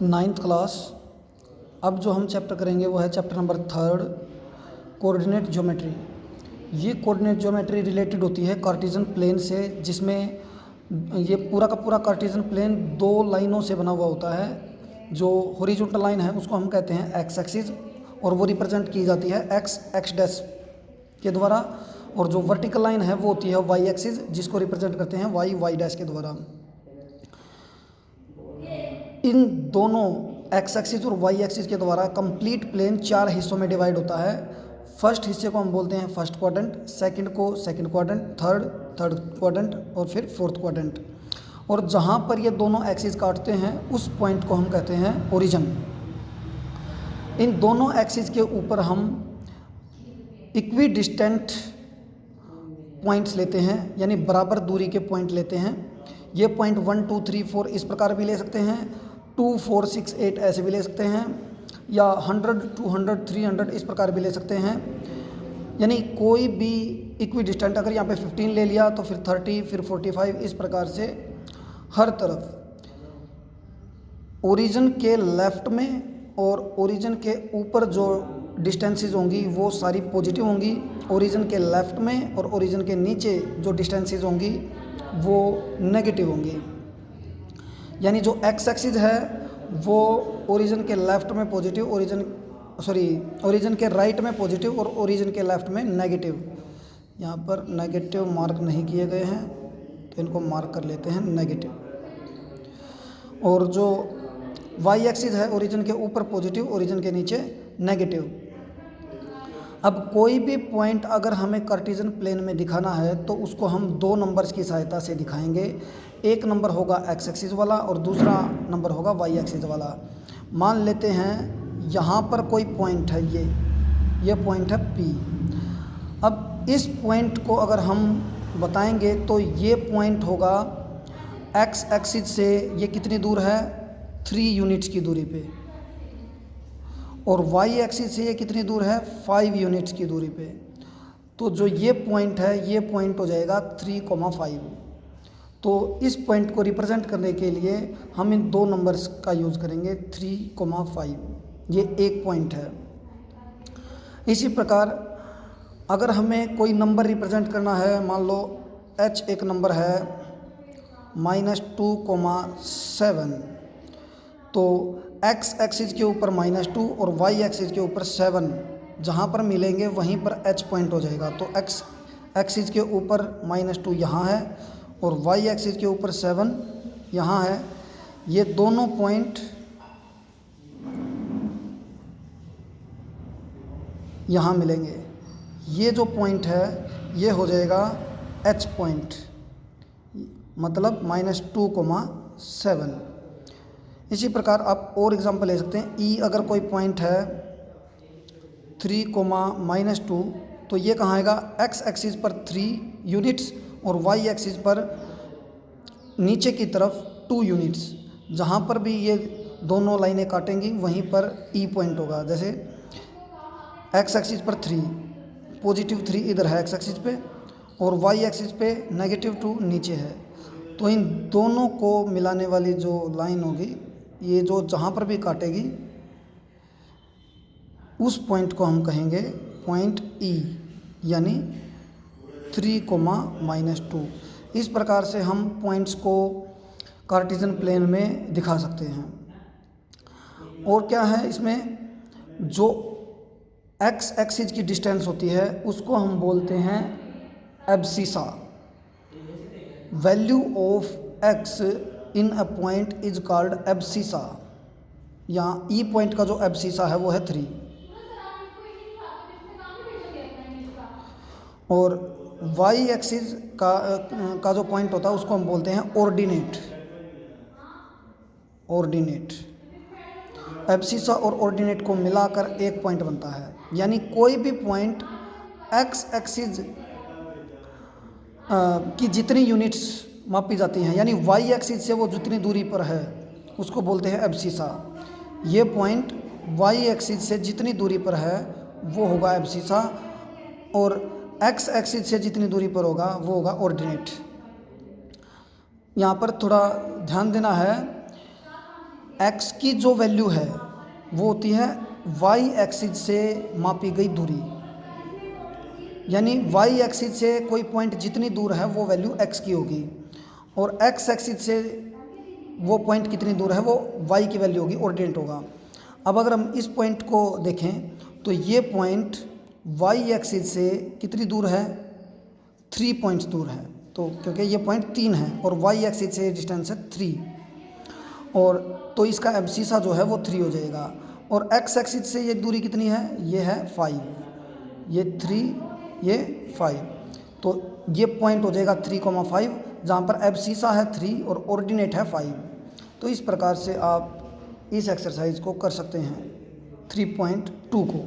Ninth class. अब जो हम चैप्टर करेंगे वो है चैप्टर नंबर 3, कोऑर्डिनेट ज्योमेट्री। ये कोऑर्डिनेट ज्योमेट्री रिलेटेड होती है कार्टेशियन प्लेन से, जिसमें ये पूरा का पूरा कार्टेशियन प्लेन दो लाइनों से बना हुआ होता है। जो हॉरिजॉन्टल लाइन है उसको हम कहते हैं एक्स एक्सिस, और वो रिप्रेजेंट की जाती है एक्स डैश के द्वारा, और जो वर्टिकल लाइन है वो होती है वाई एक्सिस, जिसको रिप्रेजेंट करते हैं वाई डैश के द्वारा। इन दोनों एक्स एक्सिस और वाई एक्सिस के द्वारा कंप्लीट प्लेन 4 हिस्सों में डिवाइड होता है। फर्स्ट हिस्से को हम बोलते हैं फर्स्ट क्वाड्रेंट, सेकंड को सेकंड क्वाड्रेंट, थर्ड क्वाड्रेंट, और फिर फोर्थ क्वाड्रेंट। और जहाँ पर ये दोनों एक्सिस काटते हैं उस पॉइंट को हम कहते हैं ओरिजिन। इन दोनों एक्सिस के ऊपर हम इक्वी डिस्टेंट पॉइंट्स लेते हैं, यानी बराबर दूरी के पॉइंट लेते हैं। ये पॉइंट 1 2 3 4 इस प्रकार भी ले सकते हैं, 2 4 6 8 ऐसे भी ले सकते हैं, या 100 200 300 इस प्रकार भी ले सकते हैं। यानी कोई भी इक्वी डिस्टेंट, अगर यहाँ पे 15 ले लिया तो फिर 30, फिर 45, इस प्रकार से हर तरफ ओरिजिन के लेफ्ट में और ओरिजिन के ऊपर जो डिस्टेंसेस होंगी वो सारी पॉजिटिव होंगी, ओरिजिन के लेफ्ट में और ओरिजिन के नीचे जो डिस्टेंसेस होंगी वो नेगेटिव होंगी। यानी जो एक्स एक्सिस है वो ओरिजिन के लेफ्ट में पॉजिटिव, ओरिजिन के राइट में पॉजिटिव और ओरिजिन के लेफ्ट में नेगेटिव। यहाँ पर नेगेटिव मार्क नहीं किए गए हैं तो इनको मार्क कर लेते हैं नेगेटिव। और जो वाई एक्सिस है ओरिजिन के ऊपर पॉजिटिव, ओरिजिन के नीचे नेगेटिव। अब कोई भी पॉइंट अगर हमें कार्टेशियन प्लेन में दिखाना है तो उसको हम 2 नंबर्स की सहायता से दिखाएंगे। एक नंबर होगा एक्स एक्सिस वाला और दूसरा नंबर होगा वाई एक्सिस वाला। मान लेते हैं यहाँ पर कोई पॉइंट है, ये पॉइंट है P। अब इस पॉइंट को अगर हम बताएंगे तो ये पॉइंट होगा एक्स एक्सिस से ये कितनी दूर है, 3 यूनिट्स की दूरी पे, और वाई एक्सिस से ये कितनी दूर है, 5 यूनिट्स की दूरी पे। तो जो ये पॉइंट है ये पॉइंट हो जाएगा 3,5। तो इस पॉइंट को रिप्रेजेंट करने के लिए हम इन 2 नंबर्स का यूज़ करेंगे, 3,5। ये एक पॉइंट है। इसी प्रकार अगर हमें कोई नंबर रिप्रेजेंट करना है, मान लो h एक नंबर है -2,7, तो x एक्सिस के ऊपर -2 और y एक्सिस के ऊपर 7 जहाँ पर मिलेंगे वहीं पर h पॉइंट हो जाएगा। तो x एक्सिस के ऊपर -2 यहाँ है और y एक्सिस के ऊपर 7 यहाँ है। ये दोनों पॉइंट यहाँ मिलेंगे। ये जो पॉइंट है ये हो जाएगा h पॉइंट, मतलब -2,7। इसी प्रकार आप और एग्जांपल ले सकते हैं। E अगर कोई पॉइंट है 3,-2, तो ये कहाँ आएगा, x एक्सिस पर 3 यूनिट्स और y एक्सिस पर नीचे की तरफ 2 यूनिट्स। जहाँ पर भी ये दोनों लाइनें काटेंगी वहीं पर E पॉइंट होगा। जैसे x एक्सिस पर 3, +3 इधर है x एक्सिस पे, और y एक्सिस पे -2 नीचे है। तो इन दोनों को मिलाने वाली जो लाइन होगी, ये जो जहाँ पर भी काटेगी उस पॉइंट को हम कहेंगे पॉइंट E, यानी 3,-2। इस प्रकार से हम पॉइंट्स को कार्टेशियन प्लेन में दिखा सकते हैं। और क्या है इसमें, जो x एक्सिस की डिस्टेंस होती है उसको हम बोलते हैं abscissa. Value of x in a point is called abscissa. यहाँ E पॉइंट का जो एब्सिसा है वो है 3। और y एक्सिस का जो पॉइंट होता है उसको हम बोलते हैं ऑर्डिनेट। एब्सिसा और ऑर्डिनेट को मिलाकर एक पॉइंट बनता है। यानी कोई भी पॉइंट x एक्सिस की जितनी यूनिट्स मापी जाती हैं, यानी y एक्सिस से वो जितनी दूरी पर है उसको बोलते हैं एब्सिसा। ये पॉइंट y एक्सिस से जितनी दूरी पर है वो होगा एब्सिसा, और x एक्सिस से जितनी दूरी पर होगा वो होगा ऑर्डिनेट। यहाँ पर थोड़ा ध्यान देना है एक्स की जो वैल्यू है वो होती है वाई एक्सिस से मापी गई दूरी, यानी वाई एक्सिस से कोई पॉइंट जितनी दूर है वो वैल्यू एक्स की होगी, और एक्स एक्सिस से वो पॉइंट कितनी दूर है वो वाई की वैल्यू होगी, ऑर्डिनेट होगा। अब अगर हम इस पॉइंट को देखें तो ये पॉइंट वाई एक्सिस से कितनी दूर है, 3 पॉइंट्स दूर है, तो क्योंकि ये पॉइंट 3 है और वाई एक्सिस से डिस्टेंस है 3, और तो इसका एब्सिसा जो है वो 3 हो जाएगा। और एक्स एक्सिस से ये दूरी कितनी है, ये है 5, ये 3 ये 5, तो ये पॉइंट हो जाएगा 3,5, जहाँ पर एब्सिसा है 3 और ऑर्डिनेट है 5। तो इस प्रकार से आप इस एक्सरसाइज को कर सकते हैं 3.2 को।